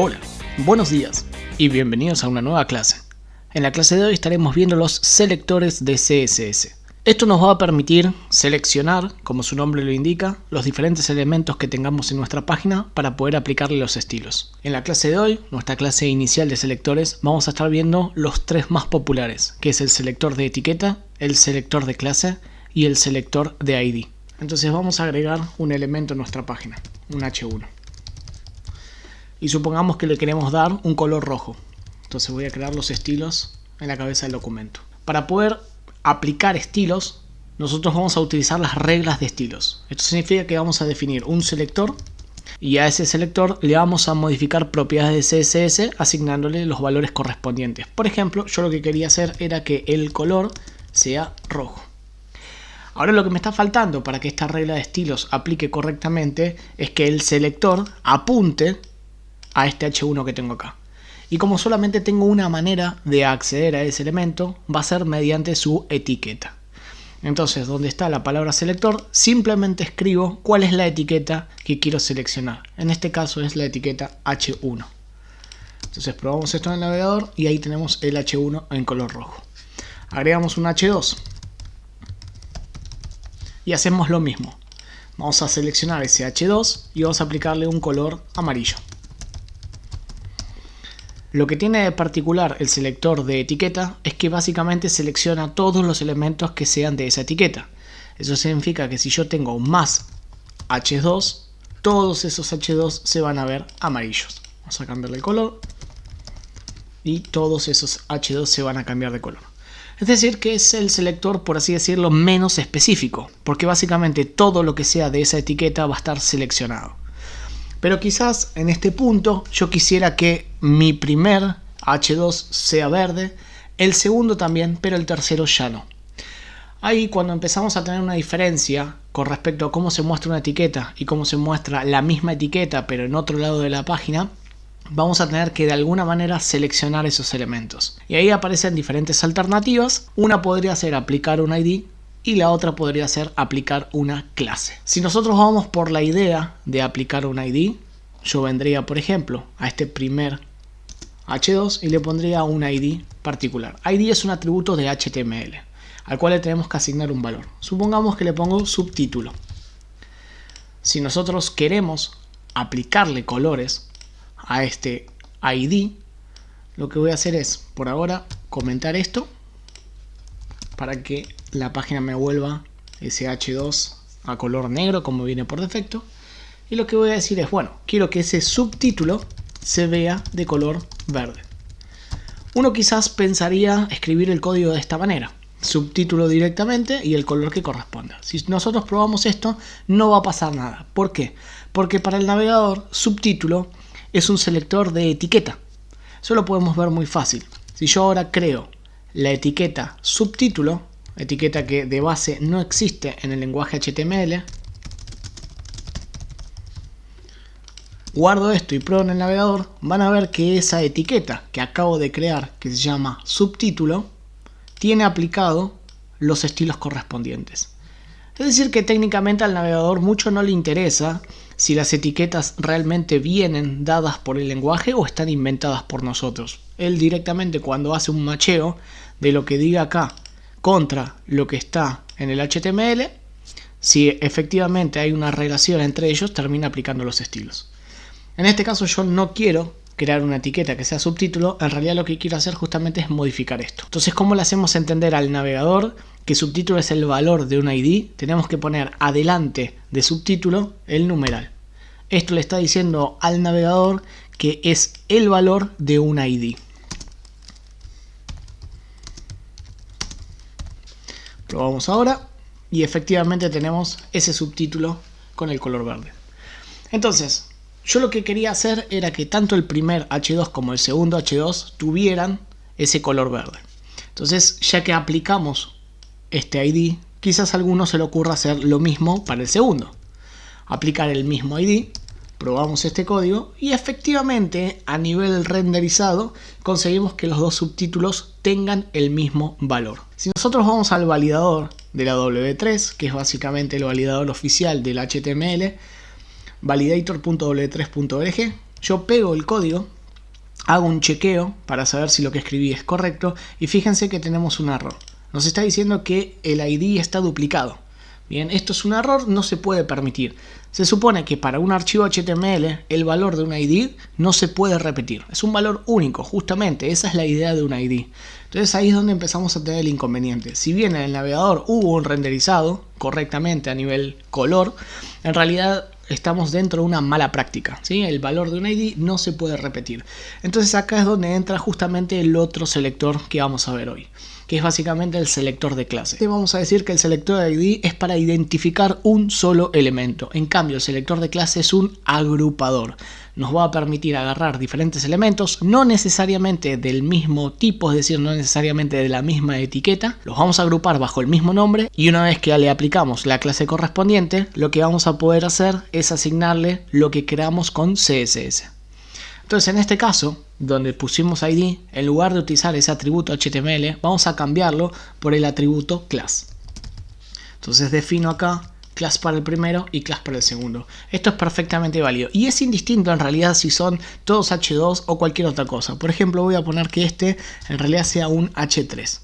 Hola, buenos días y bienvenidos a una nueva clase. En la clase de hoy estaremos viendo los selectores de CSS. Esto nos va a permitir seleccionar, como su nombre lo indica, los diferentes elementos que tengamos en nuestra página para poder aplicarle los estilos. En la clase de hoy, nuestra clase inicial de selectores, vamos a estar viendo los tres más populares, que es el selector de etiqueta, el selector de clase y el selector de ID. Entonces vamos a agregar un elemento en nuestra página, un H1. Y supongamos que le queremos dar un color rojo. Entonces voy a crear los estilos en la cabeza del documento. Para poder aplicar estilos, nosotros vamos a utilizar las reglas de estilos. Esto significa que vamos a definir un selector y a ese selector le vamos a modificar propiedades de CSS asignándole los valores correspondientes. Por ejemplo, yo lo que quería hacer era que el color sea rojo. Ahora lo que me está faltando para que esta regla de estilos aplique correctamente es que el selector apunte a este H1 que tengo acá. Y como solamente tengo una manera de acceder a ese elemento, va a ser mediante su etiqueta. Entonces, donde está la palabra selector, simplemente escribo cuál es la etiqueta que quiero seleccionar. En este caso es la etiqueta H1. Entonces probamos esto en el navegador y ahí tenemos el H1 en color rojo. Agregamos un H2 y hacemos lo mismo. Vamos a seleccionar ese H2 y vamos a aplicarle un color amarillo. Lo que tiene de particular el selector de etiqueta es que básicamente selecciona todos los elementos que sean de esa etiqueta. Eso significa que si yo tengo más H2, todos esos H2 se van a ver amarillos. Vamos a cambiarle el color y todos esos H2 se van a cambiar de color. Es decir, que es el selector, por así decirlo, menos específico, porque básicamente todo lo que sea de esa etiqueta va a estar seleccionado. Pero quizás en este punto yo quisiera que mi primer H2 sea verde, el segundo también, pero el tercero ya no. Ahí cuando empezamos a tener una diferencia con respecto a cómo se muestra una etiqueta y cómo se muestra la misma etiqueta pero en otro lado de la página, vamos a tener que de alguna manera seleccionar esos elementos. Y ahí aparecen diferentes alternativas. Una podría ser aplicar un ID y la otra podría ser aplicar una clase. Si nosotros vamos por la idea de aplicar un ID, yo vendría, por ejemplo, a este primer H2 y le pondría un ID particular. ID es un atributo de HTML, al cual le tenemos que asignar un valor. Supongamos que le pongo subtítulo. Si nosotros queremos aplicarle colores a este ID, lo que voy a hacer es, por ahora, comentar esto para que la página me vuelva ese H2 a color negro como viene por defecto. Y lo que voy a decir es, bueno, quiero que ese subtítulo se vea de color verde. Uno quizás pensaría escribir el código de esta manera. Subtítulo directamente y el color que corresponda. Si nosotros probamos esto, no va a pasar nada. ¿Por qué? Porque para el navegador, subtítulo es un selector de etiqueta. Eso lo podemos ver muy fácil. Si yo ahora creo la etiqueta subtítulo, etiqueta que de base no existe en el lenguaje HTML, guardo esto y pruebo en el navegador, van a ver que esa etiqueta que acabo de crear, que se llama subtítulo, tiene aplicado los estilos correspondientes. Es decir que técnicamente al navegador mucho no le interesa si las etiquetas realmente vienen dadas por el lenguaje o están inventadas por nosotros. Él directamente cuando hace un macheo de lo que diga acá contra lo que está en el HTML, si efectivamente hay una relación entre ellos, termina aplicando los estilos. En este caso yo no quiero crear una etiqueta que sea subtítulo, en realidad lo que quiero hacer justamente es modificar esto. Entonces, ¿cómo le hacemos entender al navegador que subtítulo es el valor de un ID? Tenemos que poner adelante de subtítulo el numeral. Esto le está diciendo al navegador que es el valor de un ID. Probamos ahora y efectivamente tenemos ese subtítulo con el color verde. Entonces, yo lo que quería hacer era que tanto el primer H2 como el segundo H2 tuvieran ese color verde. Entonces, ya que aplicamos este ID, quizás a alguno se le ocurra hacer lo mismo para el segundo. Aplicar el mismo ID, probamos este código y efectivamente a nivel renderizado conseguimos que los dos subtítulos tengan el mismo valor. Si nosotros vamos al validador de la W3, que es básicamente el validador oficial del HTML, validator.w3.org, yo pego el código, hago un chequeo para saber si lo que escribí es correcto y fíjense que tenemos un error. Nos está diciendo que el ID está duplicado. Bien, esto es un error, no se puede permitir. Se supone que para un archivo HTML el valor de un ID no se puede repetir. Es un valor único, justamente, esa es la idea de un ID. Entonces ahí es donde empezamos a tener el inconveniente. Si bien en el navegador hubo un renderizado correctamente a nivel color, en realidad estamos dentro de una mala práctica, ¿sí? El valor de un ID no se puede repetir. Entonces acá es donde entra justamente el otro selector que vamos a ver hoy, que es básicamente el selector de clase. Vamos a decir que el selector de ID es para identificar un solo elemento. En cambio, el selector de clase es un agrupador. Nos va a permitir agarrar diferentes elementos, no necesariamente del mismo tipo, es decir, no necesariamente de la misma etiqueta. Los vamos a agrupar bajo el mismo nombre y una vez que le aplicamos la clase correspondiente, lo que vamos a poder hacer es asignarle lo que queramos con CSS. Entonces en este caso, donde pusimos ID, en lugar de utilizar ese atributo HTML, vamos a cambiarlo por el atributo class. Entonces defino acá class para el primero y class para el segundo. Esto es perfectamente válido y es indistinto en realidad si son todos H2 o cualquier otra cosa. Por ejemplo, voy a poner que este en realidad sea un H3.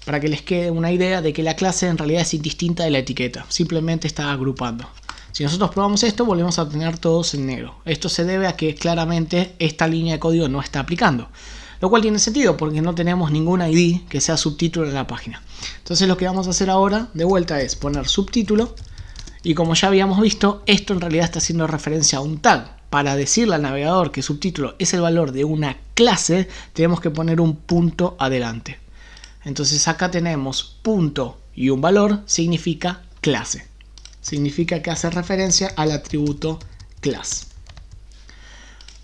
Para que les quede una idea de que la clase en realidad es indistinta de la etiqueta. Simplemente está agrupando. Si nosotros probamos esto, volvemos a tener todos en negro. Esto se debe a que claramente esta línea de código no está aplicando. Lo cual tiene sentido porque no tenemos ningún ID que sea subtítulo en la página. Entonces lo que vamos a hacer ahora de vuelta es poner subtítulo. Y como ya habíamos visto, esto en realidad está haciendo referencia a un tag. Para decirle al navegador que subtítulo es el valor de una clase, tenemos que poner un punto adelante. Entonces acá tenemos punto y un valor significa clase. Significa que hace referencia al atributo class.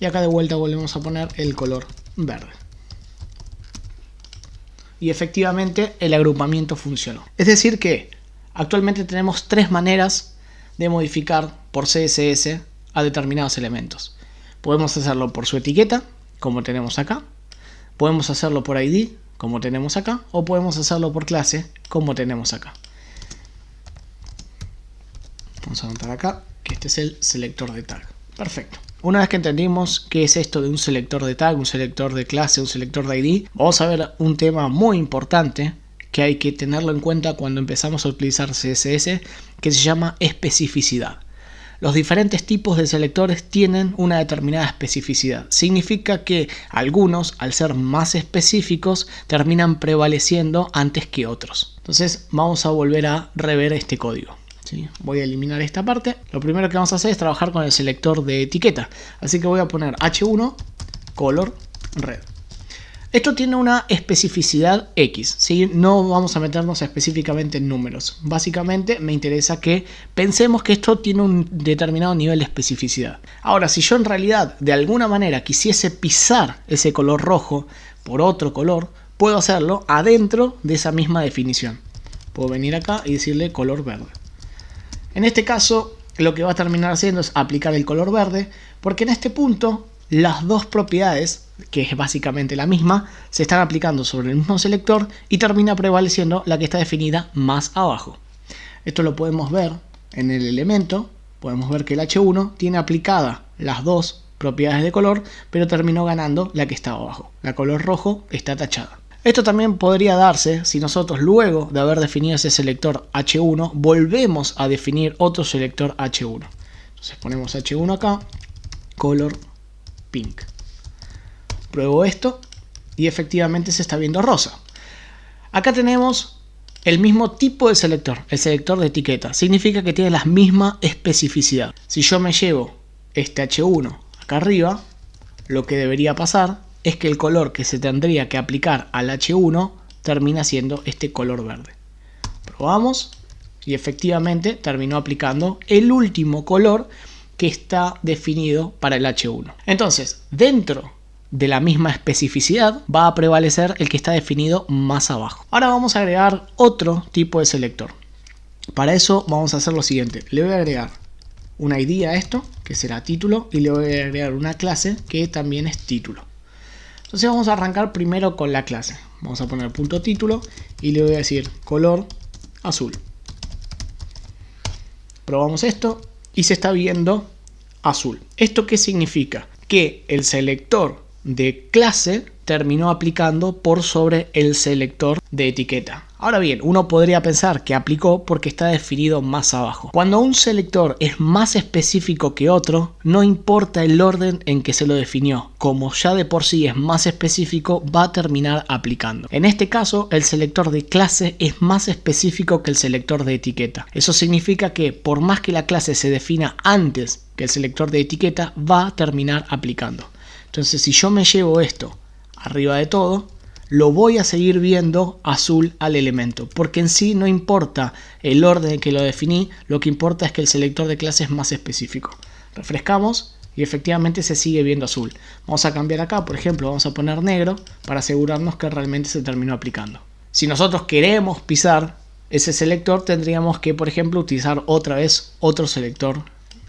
Y acá de vuelta volvemos a poner el color verde. Y efectivamente el agrupamiento funcionó. Es decir que actualmente tenemos tres maneras de modificar por CSS a determinados elementos. Podemos hacerlo por su etiqueta, como tenemos acá. Podemos hacerlo por ID, como tenemos acá. O podemos hacerlo por clase, como tenemos acá. Vamos a anotar acá que este es el selector de tag. Perfecto. Una vez que entendimos qué es esto de un selector de tag, un selector de clase, un selector de ID, vamos a ver un tema muy importante que hay que tenerlo en cuenta cuando empezamos a utilizar CSS, que se llama especificidad. Los diferentes tipos de selectores tienen una determinada especificidad. Significa que algunos, al ser más específicos, terminan prevaleciendo antes que otros. Entonces vamos a volver a rever este código. ¿Sí? Voy a eliminar esta parte. Lo primero que vamos a hacer es trabajar con el selector de etiqueta. Así que voy a poner H1 color red. Esto tiene una especificidad X, ¿sí? No vamos a meternos específicamente en números. Básicamente me interesa que pensemos que esto tiene un determinado nivel de especificidad. Ahora, si yo en realidad de alguna manera quisiese pisar ese color rojo por otro color, puedo hacerlo adentro de esa misma definición. Puedo venir acá y decirle color verde. En este caso, lo que va a terminar haciendo es aplicar el color verde, porque en este punto las dos propiedades, que es básicamente la misma, se están aplicando sobre el mismo selector y termina prevaleciendo la que está definida más abajo. Esto lo podemos ver en el elemento, podemos ver que el H1 tiene aplicada las dos propiedades de color, pero terminó ganando la que está abajo. La color rojo está tachada. Esto también podría darse si nosotros luego de haber definido ese selector H1 volvemos a definir otro selector H1. Entonces ponemos H1 acá, color pink. Pruebo esto y efectivamente se está viendo rosa. Acá tenemos el mismo tipo de selector, el selector de etiqueta. Significa que tiene la misma especificidad. Si yo me llevo este H1 acá arriba, lo que debería pasar es que el color que se tendría que aplicar al H1 termina siendo este color verde. Probamos y efectivamente terminó aplicando el último color que está definido para el H1. Entonces, dentro de la misma especificidad va a prevalecer el que está definido más abajo. Ahora vamos a agregar otro tipo de selector. Para eso vamos a hacer lo siguiente. Le voy a agregar un ID a esto, que será título, y le voy a agregar una clase que también es título. Entonces vamos a arrancar primero con la clase. Vamos a poner punto título y le voy a decir color azul. Probamos esto y se está viendo azul. ¿Esto qué significa? Que el selector de clase terminó aplicando por sobre el selector de etiqueta. Ahora bien, uno podría pensar que aplicó porque está definido más abajo. Cuando un selector es más específico que otro, no importa el orden en que se lo definió, como ya de por sí es más específico, va a terminar aplicando. En este caso, el selector de clase es más específico que el selector de etiqueta. Eso significa que por más que la clase se defina antes que el selector de etiqueta, va a terminar aplicando. Entonces, si yo me llevo esto arriba de todo, lo voy a seguir viendo azul al elemento, porque en sí no importa el orden en que lo definí, lo que importa es que el selector de clase es más específico. Refrescamos y efectivamente se sigue viendo azul. Vamos a cambiar acá, por ejemplo, vamos a poner negro para asegurarnos que realmente se terminó aplicando. Si nosotros queremos pisar ese selector, tendríamos que, por ejemplo, utilizar otra vez otro selector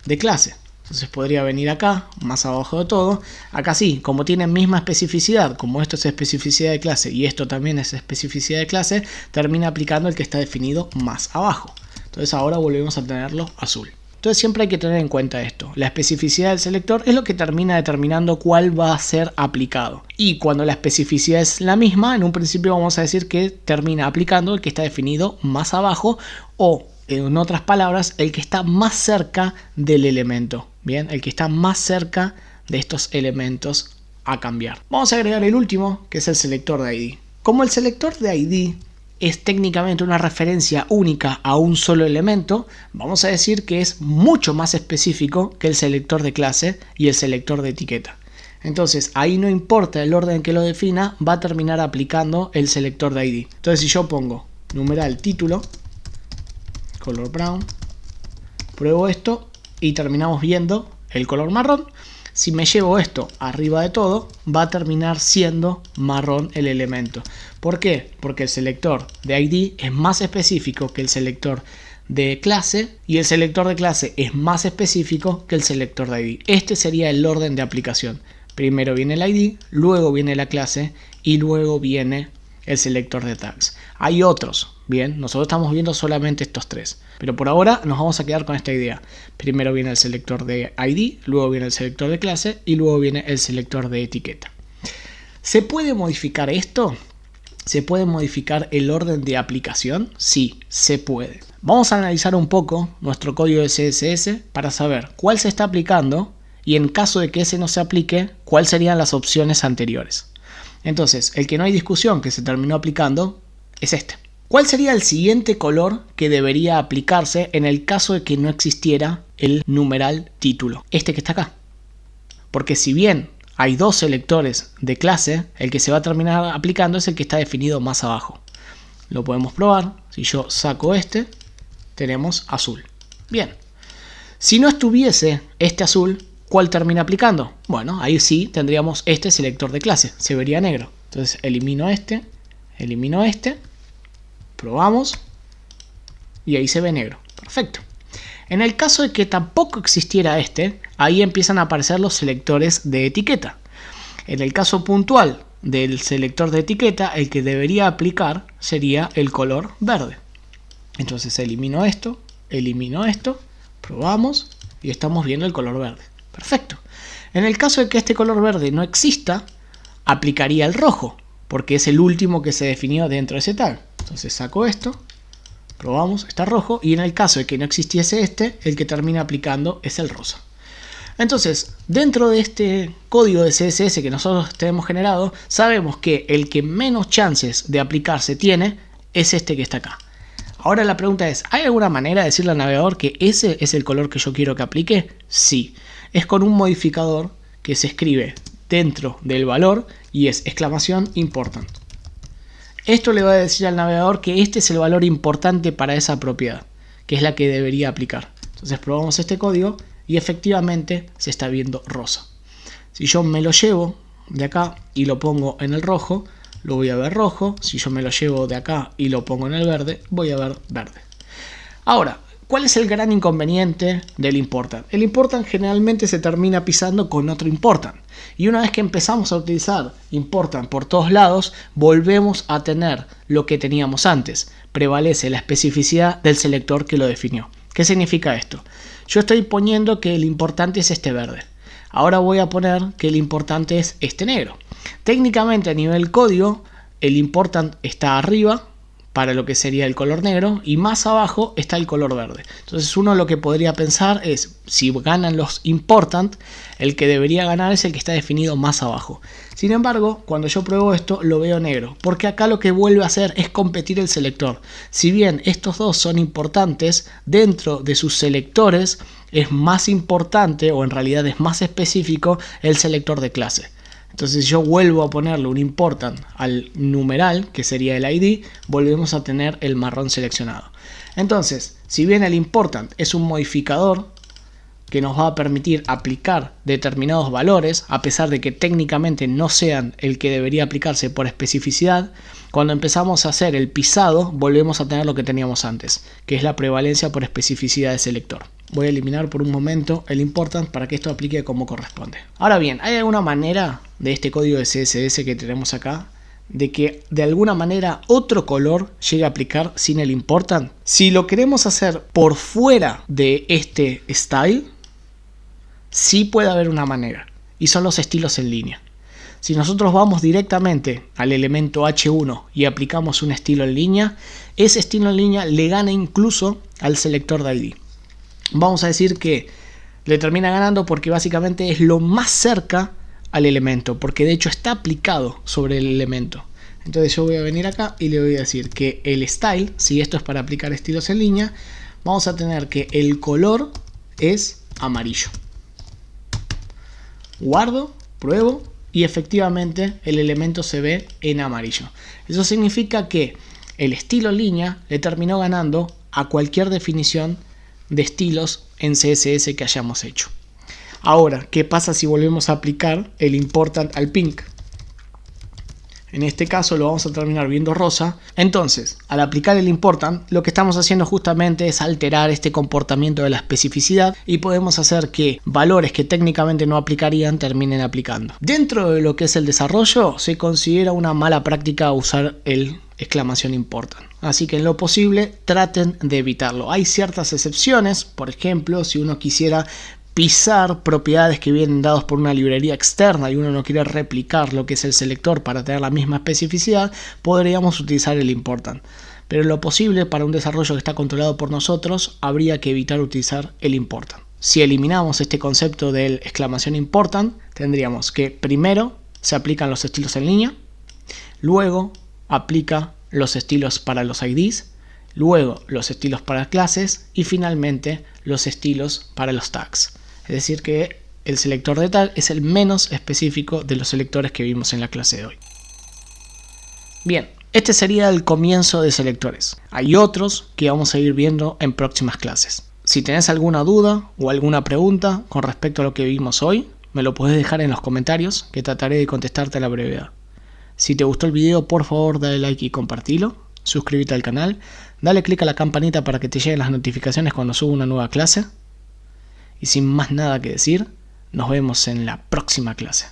de clase. Entonces podría venir acá, más abajo de todo. Acá sí, como tienen misma especificidad, como esto es especificidad de clase y esto también es especificidad de clase, termina aplicando el que está definido más abajo. Entonces ahora volvemos a tenerlo azul. Entonces siempre hay que tener en cuenta esto. La especificidad del selector es lo que termina determinando cuál va a ser aplicado. Y cuando la especificidad es la misma, en un principio vamos a decir que termina aplicando el que está definido más abajo, o en otras palabras, el que está más cerca del elemento. Bien, el que está más cerca de estos elementos a cambiar. Vamos a agregar el último, que es el selector de ID. Como el selector de ID es técnicamente una referencia única a un solo elemento, vamos a decir que es mucho más específico que el selector de clase y el selector de etiqueta. Entonces, ahí no importa el orden que lo defina, va a terminar aplicando el selector de ID. Entonces, si yo pongo numeral título, color brown, pruebo esto y terminamos viendo el color marrón. Si me llevo esto arriba de todo, va a terminar siendo marrón el elemento. ¿Por qué? Porque el selector de ID es más específico que el selector de clase y el selector de clase es más específico que el selector de ID. Este sería el orden de aplicación. Primero viene el ID, luego viene la clase y luego viene el selector de tags. Hay otros, bien, nosotros estamos viendo solamente estos tres, pero por ahora nos vamos a quedar con esta idea. Primero viene el selector de ID, luego viene el selector de clase y luego viene el selector de etiqueta. ¿Se puede modificar esto? ¿Se puede modificar el orden de aplicación? Sí, se puede. Vamos a analizar un poco nuestro código de CSS para saber cuál se está aplicando y en caso de que ese no se aplique, cuáles serían las opciones anteriores. Entonces, el que no hay discusión que se terminó aplicando es este. ¿Cuál sería el siguiente color que debería aplicarse en el caso de que no existiera el numeral título? Este que está acá. Porque si bien hay dos selectores de clase, el que se va a terminar aplicando es el que está definido más abajo. Lo podemos probar. Si yo saco este, tenemos azul. Bien. Si no estuviese este azul, ¿cuál termina aplicando? Bueno, ahí sí tendríamos este selector de clase, se vería negro. Entonces elimino este, probamos y ahí se ve negro. Perfecto. En el caso de que tampoco existiera este, ahí empiezan a aparecer los selectores de etiqueta. En el caso puntual del selector de etiqueta, el que debería aplicar sería el color verde. Entonces elimino esto, probamos y estamos viendo el color verde. Perfecto. En el caso de que este color verde no exista, aplicaría el rojo, porque es el último que se definió dentro de ese tag. Entonces saco esto, probamos, está rojo, y en el caso de que no existiese este, el que termina aplicando es el rosa. Entonces, dentro de este código de CSS que nosotros tenemos generado, sabemos que el que menos chances de aplicarse tiene es este que está acá. Ahora la pregunta es, ¿hay alguna manera de decirle al navegador que ese es el color que yo quiero que aplique? Sí. Es con un modificador que se escribe dentro del valor y es exclamación important. Esto le va a decir al navegador que este es el valor importante para esa propiedad, que es la que debería aplicar. Entonces probamos este código y efectivamente se está viendo rosa. Si yo me lo llevo de acá y lo pongo en el rojo, lo voy a ver rojo. Si yo me lo llevo de acá y lo pongo en el verde, voy a ver verde. Ahora, ¿cuál es el gran inconveniente del important? El important generalmente se termina pisando con otro important. Y una vez que empezamos a utilizar important por todos lados, volvemos a tener lo que teníamos antes. Prevalece la especificidad del selector que lo definió. ¿Qué significa esto? Yo estoy poniendo que el importante es este verde. Ahora voy a poner que el importante es este negro. Técnicamente a nivel código, el important está arriba para lo que sería el color negro y más abajo está el color verde. Entonces uno lo que podría pensar es, si ganan los important, el que debería ganar es el que está definido más abajo. Sin embargo, cuando yo pruebo esto lo veo negro, porque acá lo que vuelve a hacer es competir el selector. Si bien estos dos son importantes, dentro de sus selectores es más importante, o en realidad es más específico, el selector de clase. Entonces yo vuelvo a ponerle un important al numeral, que sería el ID, volvemos a tener el marrón seleccionado. Entonces, si bien el important es un modificador que nos va a permitir aplicar determinados valores, a pesar de que técnicamente no sean el que debería aplicarse por especificidad, cuando empezamos a hacer el pisado, volvemos a tener lo que teníamos antes, que es la prevalencia por especificidad de selector. Voy a eliminar por un momento el important para que esto aplique como corresponde. Ahora bien, ¿hay alguna manera de este código de CSS que tenemos acá de que de alguna manera otro color llegue a aplicar sin el important? Si lo queremos hacer por fuera de este style, sí puede haber una manera, y son los estilos en línea. Si nosotros vamos directamente al elemento H1 y aplicamos un estilo en línea, ese estilo en línea le gana incluso al selector de ID. Vamos a decir que le termina ganando porque básicamente es lo más cerca al elemento, porque de hecho está aplicado sobre el elemento. Entonces yo voy a venir acá y le voy a decir que el style, si esto es para aplicar estilos en línea, vamos a tener que el color es amarillo. Guardo, pruebo y efectivamente el elemento se ve en amarillo. Eso significa que el estilo en línea le terminó ganando a cualquier definición de estilos en CSS que hayamos hecho. Ahora, ¿qué pasa si volvemos a aplicar el important al pink? En este caso lo vamos a terminar viendo rosa. Entonces, al aplicar el important, lo que estamos haciendo justamente es alterar este comportamiento de la especificidad y podemos hacer que valores que técnicamente no aplicarían terminen aplicando. Dentro de lo que es el desarrollo, se considera una mala práctica usar el exclamación important. Así que en lo posible traten de evitarlo. Hay ciertas excepciones, por ejemplo, si uno quisiera pisar propiedades que vienen dados por una librería externa y uno no quiere replicar lo que es el selector para tener la misma especificidad, podríamos utilizar el important. Pero en lo posible, para un desarrollo que está controlado por nosotros, habría que evitar utilizar el important. Si eliminamos este concepto del exclamación important, tendríamos que primero se aplican los estilos en línea, luego aplica los estilos para los IDs, luego los estilos para clases y finalmente los estilos para los tags. Es decir que el selector de tag es el menos específico de los selectores que vimos en la clase de hoy. Bien, este sería el comienzo de selectores. Hay otros que vamos a ir viendo en próximas clases. Si tenés alguna duda o alguna pregunta con respecto a lo que vimos hoy, me lo podés dejar en los comentarios que trataré de contestarte a la brevedad. Si te gustó el video, por favor dale like y compartilo. Suscríbete al canal, dale click a la campanita para que te lleguen las notificaciones cuando suba una nueva clase. Y sin más nada que decir, nos vemos en la próxima clase.